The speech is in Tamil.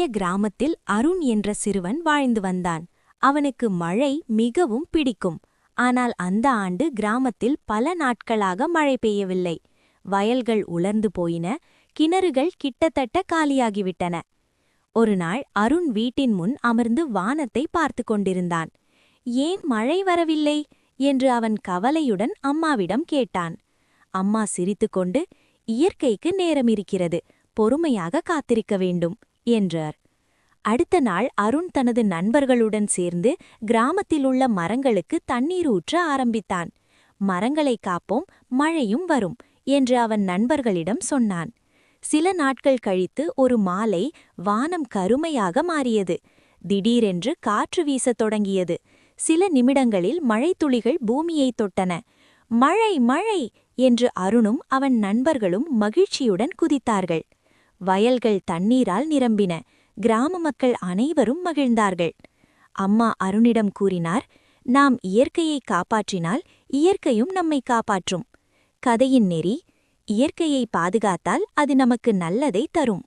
சிறிய கிராமத்தில் அருண் என்ற சிறுவன் வாழ்ந்து வந்தான். அவனுக்கு மழை மிகவும் பிடிக்கும். ஆனால் அந்த ஆண்டு கிராமத்தில் பல நாட்களாக மழை பெய்யவில்லை. வயல்கள் உலர்ந்து போயின, கிணறுகள் கிட்டத்தட்ட காலியாகிவிட்டன. ஒருநாள் அருண் வீட்டின் முன் அமர்ந்து வானத்தை பார்த்து கொண்டிருந்தான். ஏன் மழை வரவில்லை என்று அவன் கவலையுடன் அம்மாவிடம் கேட்டான். அம்மா சிரித்துக்கொண்டு, இயற்கைக்கு நேரமிருக்கிறது, பொறுமையாக காத்திருக்க வேண்டும் என்றார். அடுத்த நாள் அருண் தனது நண்பர்களுடன் சேர்ந்து கிராமத்திலுள்ள மரங்களுக்கு தண்ணீர் ஊற்ற ஆரம்பித்தான். மரங்களை காப்போம், மழையும் வரும் என்று அவன் நண்பர்களிடம் சொன்னான். சில நாட்கள் கழித்து ஒரு மாலை வானம் கருமையாக மாறியது. திடீரென்று காற்று வீசத் தொடங்கியது. சில நிமிடங்களில் மழைத்துளிகள் பூமியை தொட்டன. மழை மழை என்று அருணும் அவன் நண்பர்களும் மகிழ்ச்சியுடன் குதித்தார்கள். வயல்கள் தண்ணீரால் நிரம்பின. கிராம மக்கள் அனைவரும் மகிழ்ந்தார்கள். அம்மா அருணிடம் கூறினார், நாம் இயற்கையை காப்பாற்றினால் இயற்கையும் நம்மை காப்பாற்றும். கதையின் நெறி: இயற்கையை பாதுகாத்தால் அது நமக்கு நல்லதை தரும்.